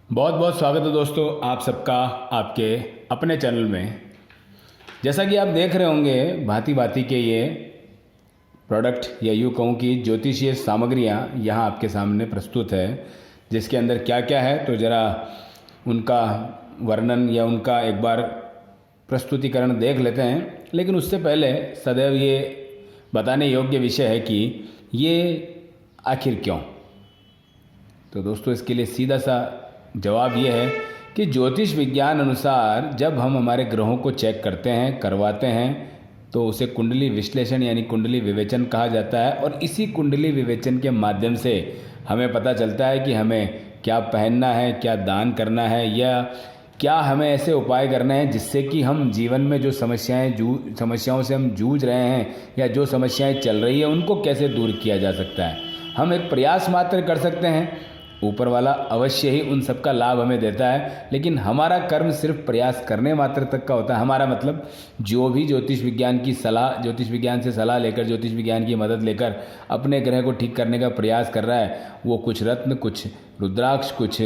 बहुत बहुत स्वागत है दोस्तों आप सबका आपके अपने चैनल में। जैसा कि आप देख रहे होंगे भांति भांति के ये प्रोडक्ट या यूँ कहूँ कि ज्योतिषीय सामग्रियाँ यहाँ आपके सामने प्रस्तुत है, जिसके अंदर क्या क्या है तो ज़रा उनका वर्णन या उनका एक बार प्रस्तुतिकरण देख लेते हैं। लेकिन उससे पहले सदैव ये बताने योग्य विषय है कि ये आखिर क्यों। तो दोस्तों इसके लिए सीधा सा जवाब ये है कि ज्योतिष विज्ञान अनुसार जब हम हमारे ग्रहों को चेक करते हैं, करवाते हैं, तो उसे कुंडली विश्लेषण यानी कुंडली विवेचन कहा जाता है। और इसी कुंडली विवेचन के माध्यम से हमें पता चलता है कि हमें क्या पहनना है, क्या दान करना है, या क्या हमें ऐसे उपाय करने हैं जिससे कि हम जीवन में जो समस्याओं से हम जूझ रहे हैं या जो समस्याएं चल रही है उनको कैसे दूर किया जा सकता है। हम एक प्रयास मात्र कर सकते हैं, ऊपर वाला अवश्य ही उन सब का लाभ हमें देता है, लेकिन हमारा कर्म सिर्फ प्रयास करने मात्र तक का होता है। हमारा मतलब जो भी ज्योतिष विज्ञान से सलाह लेकर, ज्योतिष विज्ञान की मदद लेकर अपने ग्रह को ठीक करने का प्रयास कर रहा है, वो कुछ रत्न, कुछ रुद्राक्ष, कुछ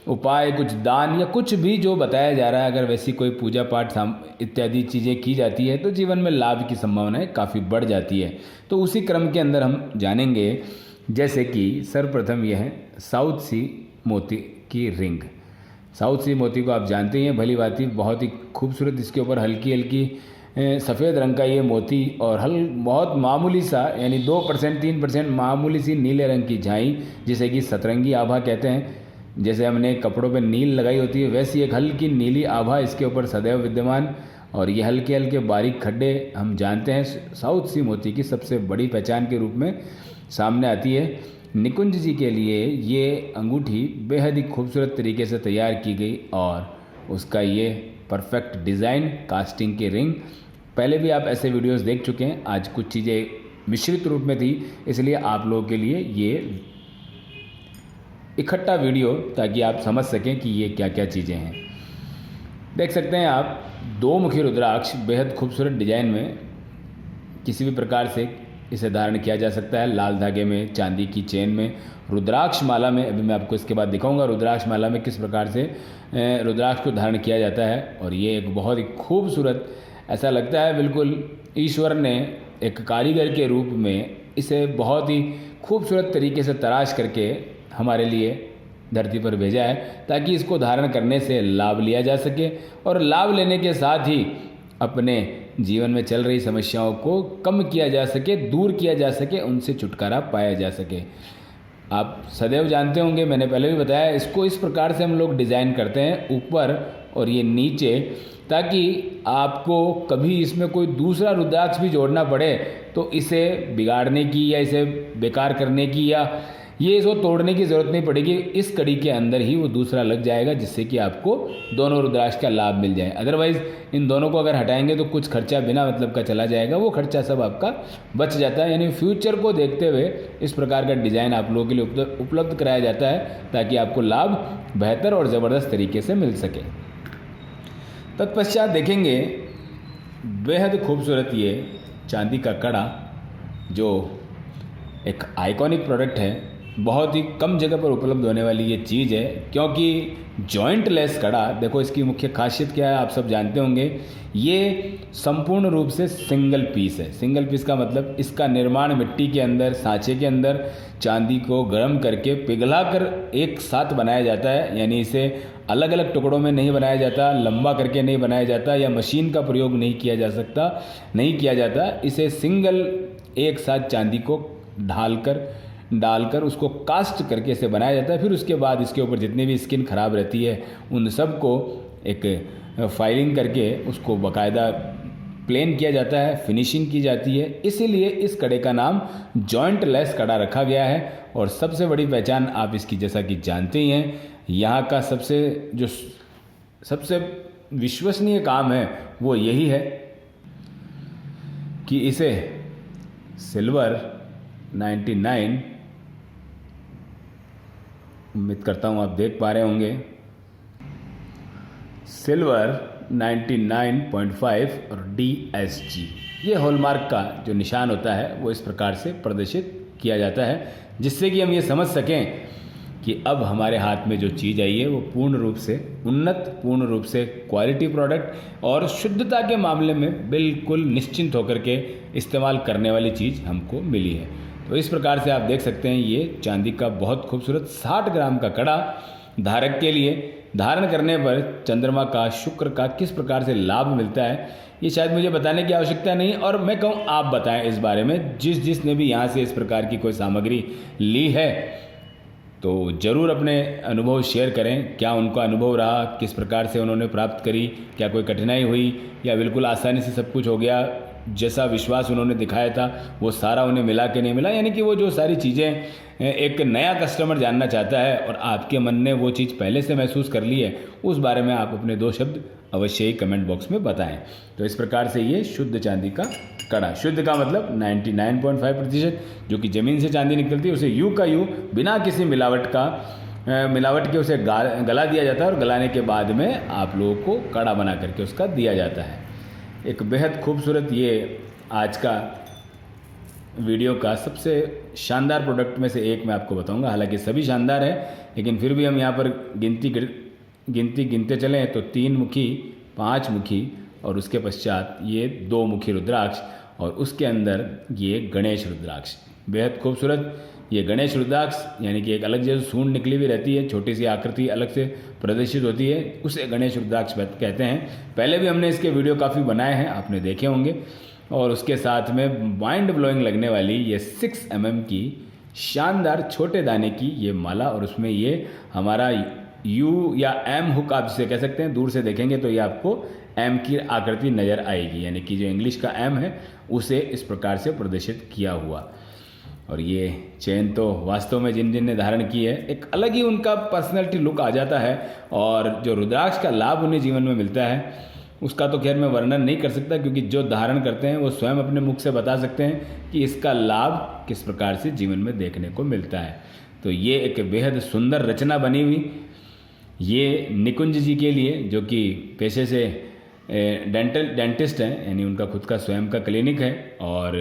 उपाय, कुछ दान या कुछ भी जो बताया जा रहा है, अगर वैसी कोई पूजा पाठ इत्यादि चीज़ें की जाती है तो जीवन में लाभ की संभावनाएं काफ़ी बढ़ जाती है। तो उसी क्रम के अंदर हम जानेंगे, जैसे कि सर्वप्रथम यह है साउथ सी मोती की रिंग। साउथ सी मोती को आप जानते ही हैं भली भांति, बहुत ही खूबसूरत इसके ऊपर हल्की हल्की सफ़ेद रंग का ये मोती और बहुत मामूली सा यानी 2% 3% मामूली सी नीले रंग की झाई, जिसे कि सतरंगी आभा कहते हैं। जैसे हमने कपड़ों पे नील लगाई होती है, वैसी एक हल्की नीली आभा इसके ऊपर सदैव विद्यमान। और ये हल्के हल्के बारीक खड्डे हम जानते हैं साउथ सी मोती की सबसे बड़ी पहचान के रूप में सामने आती है। निकुंज जी के लिए ये अंगूठी बेहद ही खूबसूरत तरीके से तैयार की गई और उसका ये परफेक्ट डिज़ाइन, कास्टिंग की रिंग, पहले भी आप ऐसे वीडियोस देख चुके हैं। आज कुछ चीज़ें मिश्रित रूप में थी, इसलिए आप लोगों के लिए ये इकट्ठा वीडियो, ताकि आप समझ सकें कि ये क्या क्या चीज़ें हैं। देख सकते हैं आप, दो मुखी रुद्राक्ष बेहद खूबसूरत डिजाइन में किसी भी प्रकार से इसे धारण किया जा सकता है। लाल धागे में, चांदी की चेन में, रुद्राक्ष माला में, अभी मैं आपको इसके बाद दिखाऊंगा रुद्राक्ष माला में किस प्रकार से रुद्राक्ष को धारण किया जाता है। और ये एक बहुत ही खूबसूरत, ऐसा लगता है बिल्कुल ईश्वर ने एक कारीगर के रूप में इसे बहुत ही खूबसूरत तरीके से तराश करके हमारे लिए धरती पर भेजा है, ताकि इसको धारण करने से लाभ लिया जा सके और लाभ लेने के साथ ही अपने जीवन में चल रही समस्याओं को कम किया जा सके, दूर किया जा सके, उनसे छुटकारा पाया जा सके। आप सदैव जानते होंगे, मैंने पहले भी बताया, इसको इस प्रकार से हम लोग डिज़ाइन करते हैं, ऊपर और ये नीचे, ताकि आपको कभी इसमें कोई दूसरा रुद्राक्ष भी जोड़ना पड़े तो इसे बिगाड़ने की या इसे बेकार करने की या ये इसको तोड़ने की ज़रूरत नहीं पड़ेगी। इस कड़ी के अंदर ही वो दूसरा लग जाएगा, जिससे कि आपको दोनों रुद्राक्ष का लाभ मिल जाए। अदरवाइज़ इन दोनों को अगर हटाएंगे तो कुछ खर्चा बिना मतलब का चला जाएगा, वो खर्चा सब आपका बच जाता है। यानी फ्यूचर को देखते हुए इस प्रकार का डिज़ाइन आप लोगों के लिए उपलब्ध कराया जाता है, ताकि आपको लाभ बेहतर और ज़बरदस्त तरीके से मिल सके। तत्पश्चात देखेंगे बेहद खूबसूरत ये चांदी का कड़ा, जो एक आइकॉनिक प्रोडक्ट है, बहुत ही कम जगह पर उपलब्ध होने वाली ये चीज़ है। क्योंकि जॉइंट लेस कड़ा, देखो इसकी मुख्य खासियत क्या है आप सब जानते होंगे, ये संपूर्ण रूप से सिंगल पीस है। सिंगल पीस का मतलब इसका निर्माण मिट्टी के अंदर, सांचे के अंदर चांदी को गर्म करके पिघला कर एक साथ बनाया जाता है। यानी इसे अलग अलग टुकड़ों में नहीं बनाया जाता, लंबा करके नहीं बनाया जाता, या मशीन का प्रयोग नहीं किया जाता। इसे सिंगल एक साथ चांदी को डालकर उसको कास्ट करके इसे बनाया जाता है। फिर उसके बाद इसके ऊपर जितनी भी स्किन खराब रहती है उन सब को एक फाइलिंग करके उसको बाकायदा प्लेन किया जाता है, फिनिशिंग की जाती है। इसीलिए इस कड़े का नाम जॉइंट लेस कड़ा रखा गया है। और सबसे बड़ी पहचान आप इसकी, जैसा कि जानते ही हैं, यहाँ का सबसे विश्वसनीय काम है वो यही है कि इसे सिल्वर 99, उम्मीद करता हूँ आप देख पा रहे होंगे, सिल्वर 99.5 और DSG, ये हॉलमार्क का जो निशान होता है वो इस प्रकार से प्रदर्शित किया जाता है, जिससे कि हम ये समझ सकें कि अब हमारे हाथ में जो चीज़ आई है वो पूर्ण रूप से उन्नत, पूर्ण रूप से क्वालिटी प्रोडक्ट और शुद्धता के मामले में बिल्कुल निश्चिंत होकर के इस्तेमाल करने वाली चीज़ हमको मिली है। तो इस प्रकार से आप देख सकते हैं ये चांदी का बहुत खूबसूरत 60 ग्राम का कड़ा धारक के लिए धारण करने पर चंद्रमा का, शुक्र का किस प्रकार से लाभ मिलता है, ये शायद मुझे बताने की आवश्यकता नहीं, और मैं कहूँ आप बताएं इस बारे में। जिसने भी यहाँ से इस प्रकार की कोई सामग्री ली है तो ज़रूर अपने अनुभव शेयर करें। क्या उनका अनुभव रहा, किस प्रकार से उन्होंने प्राप्त करी, क्या कोई कठिनाई हुई या बिल्कुल आसानी से सब कुछ हो गया, जैसा विश्वास उन्होंने दिखाया था वो सारा उन्हें मिला कि नहीं मिला। यानी कि वो जो सारी चीज़ें एक नया कस्टमर जानना चाहता है और आपके मन ने वो चीज़ पहले से महसूस कर ली है, उस बारे में आप अपने 2 शब्द अवश्य ही कमेंट बॉक्स में बताएं। तो इस प्रकार से ये शुद्ध चांदी का कड़ा, शुद्ध का मतलब 99.5% जो कि ज़मीन से चांदी निकलती है, उसे यूं का यूं बिना किसी मिलावट के उसे गला दिया जाता है और गलाने के बाद में आप लोगों को कड़ा बना करके उसका दिया जाता है। एक बेहद खूबसूरत ये आज का वीडियो का सबसे शानदार प्रोडक्ट में से एक मैं आपको बताऊंगा। हालांकि सभी शानदार है, लेकिन फिर भी हम यहाँ पर गिनते चलें तो 3 मुखी, 5 मुखी और उसके पश्चात ये 2 मुखी रुद्राक्ष और उसके अंदर ये गणेश रुद्राक्ष। बेहद खूबसूरत ये गणेश रुद्राक्ष, यानी कि एक अलग जैसे सूंड निकली हुई रहती है, छोटी सी आकृति अलग से प्रदर्शित होती है, उसे गणेश रुद्राक्ष कहते हैं। पहले भी हमने इसके वीडियो काफ़ी बनाए हैं, आपने देखे होंगे। और उसके साथ में माइंड ब्लोइंग लगने वाली ये 6 mm की शानदार छोटे दाने की ये माला, और उसमें ये हमारा यू या एम हुक आप जिसे कह सकते हैं, दूर से देखेंगे तो ये आपको एम की आकृति नज़र आएगी, यानी कि जो इंग्लिश का एम है उसे इस प्रकार से प्रदर्शित किया हुआ। और ये चेन तो वास्तव में जिन ने धारण की है एक अलग ही उनका पर्सनैलिटी लुक आ जाता है, और जो रुद्राक्ष का लाभ उन्हें जीवन में मिलता है उसका तो खैर मैं वर्णन नहीं कर सकता, क्योंकि जो धारण करते हैं वो स्वयं अपने मुख से बता सकते हैं कि इसका लाभ किस प्रकार से जीवन में देखने को मिलता है। तो ये एक बेहद सुंदर रचना बनी हुई ये निकुंज जी के लिए, जो कि पेशे से डेंटिस्ट हैं, यानी उनका खुद का स्वयं का क्लिनिक है और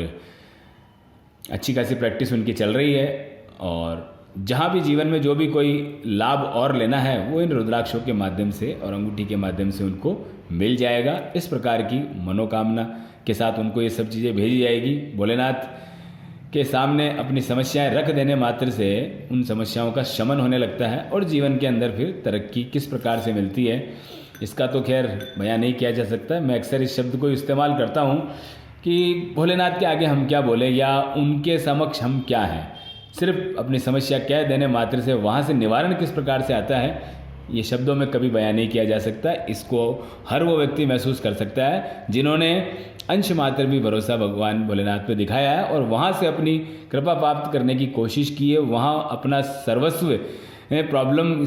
अच्छी खासी प्रैक्टिस उनकी चल रही है। और जहाँ भी जीवन में जो भी कोई लाभ और लेना है वो इन रुद्राक्षों के माध्यम से और अंगूठी के माध्यम से उनको मिल जाएगा। इस प्रकार की मनोकामना के साथ उनको ये सब चीज़ें भेजी जाएगी। भोलेनाथ के सामने अपनी समस्याएं रख देने मात्र से उन समस्याओं का शमन होने लगता है और जीवन के अंदर फिर तरक्की किस प्रकार से मिलती है इसका तो खैर बयान नहीं किया जा सकता। मैं अक्सर इस शब्द को इस्तेमाल करता हूँ कि भोलेनाथ के आगे हम क्या बोले या उनके समक्ष हम क्या हैं। सिर्फ अपनी समस्या कह देने मात्र से वहाँ से निवारण किस प्रकार से आता है ये शब्दों में कभी बयान नहीं किया जा सकता। इसको हर वो व्यक्ति महसूस कर सकता है जिन्होंने अंश मात्र भी भरोसा भगवान भोलेनाथ पे दिखाया है और वहाँ से अपनी कृपा प्राप्त करने की कोशिश की है। वहाँ अपना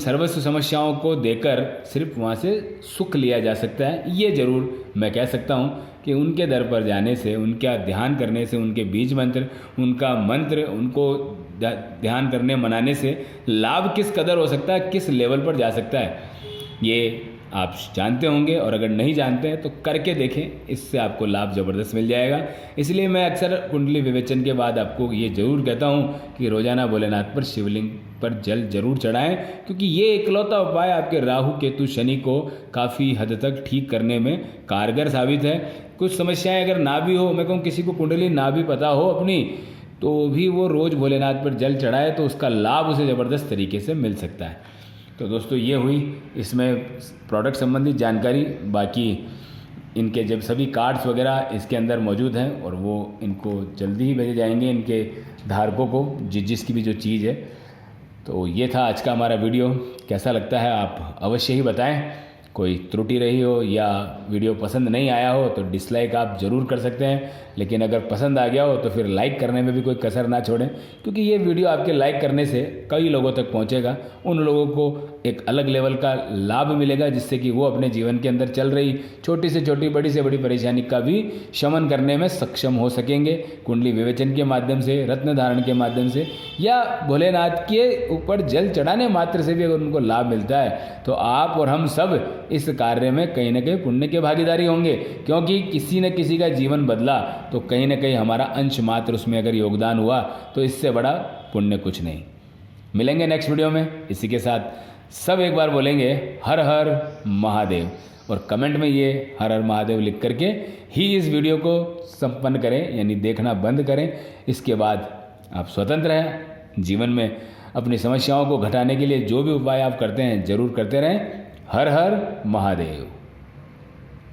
सर्वस्व समस्याओं को देकर सिर्फ वहाँ से सुख लिया जा सकता है। ये ज़रूर मैं कह सकता हूँ कि उनके दर पर जाने से, उनका ध्यान करने से, उनके बीज मंत्र, उनका मंत्र, उनको ध्यान करने मनाने से लाभ किस कदर हो सकता है, किस लेवल पर जा सकता है, ये आप जानते होंगे। और अगर नहीं जानते हैं तो करके देखें, इससे आपको लाभ ज़बरदस्त मिल जाएगा। इसलिए मैं अक्सर कुंडली विवेचन के बाद आपको ये ज़रूर कहता हूँ कि रोज़ाना भोलेनाथ पर शिवलिंग पर जल जरूर चढ़ाएं, क्योंकि ये इकलौता उपाय आपके राहु केतु शनि को काफ़ी हद तक ठीक करने में कारगर साबित है। कुछ समस्याएं अगर ना भी हो, मैं कहूँ किसी को कुंडली ना भी पता हो अपनी, तो भी वो रोज़ भोलेनाथ पर जल चढ़ाए तो उसका लाभ उसे ज़बरदस्त तरीके से मिल सकता है। तो दोस्तों ये हुई इसमें प्रोडक्ट संबंधित जानकारी। बाकी इनके जब सभी कार्ड्स वगैरह इसके अंदर मौजूद हैं और वो इनको जल्दी ही भेजे जाएंगे इनके धारकों को, जिसकी भी जो चीज़ है। तो ये था आज का हमारा वीडियो। कैसा लगता है आप अवश्य ही बताएं। कोई त्रुटि रही हो या वीडियो पसंद नहीं आया हो तो डिसलाइक आप ज़रूर कर सकते हैं, लेकिन अगर पसंद आ गया हो तो फिर लाइक करने में भी कोई कसर ना छोड़ें, क्योंकि ये वीडियो आपके लाइक करने से कई लोगों तक पहुंचेगा। उन लोगों को एक अलग लेवल का लाभ मिलेगा, जिससे कि वो अपने जीवन के अंदर चल रही छोटी से छोटी, बड़ी से बड़ी परेशानी का भी शमन करने में सक्षम हो सकेंगे। कुंडली विवेचन के माध्यम से, रत्न धारण के माध्यम से या भोलेनाथ के ऊपर जल चढ़ाने मात्र से भी अगर उनको लाभ मिलता है तो आप और हम सब इस कार्य में कहीं ना कहीं पुण्य के भागीदारी होंगे। क्योंकि किसी न किसी का जीवन बदला तो कहीं ना कहीं हमारा अंश मात्र उसमें अगर योगदान हुआ तो इससे बड़ा पुण्य कुछ नहीं। मिलेंगे नेक्स्ट वीडियो में। इसी के साथ सब एक बार बोलेंगे हर हर महादेव, और कमेंट में ये हर हर महादेव लिख करके ही इस वीडियो को संपन्न करें, यानी देखना बंद करें। इसके बाद आप स्वतंत्र हैं। जीवन में अपनी समस्याओं को घटाने के लिए जो भी उपाय आप करते हैं ज़रूर करते रहें। हर हर महादेव।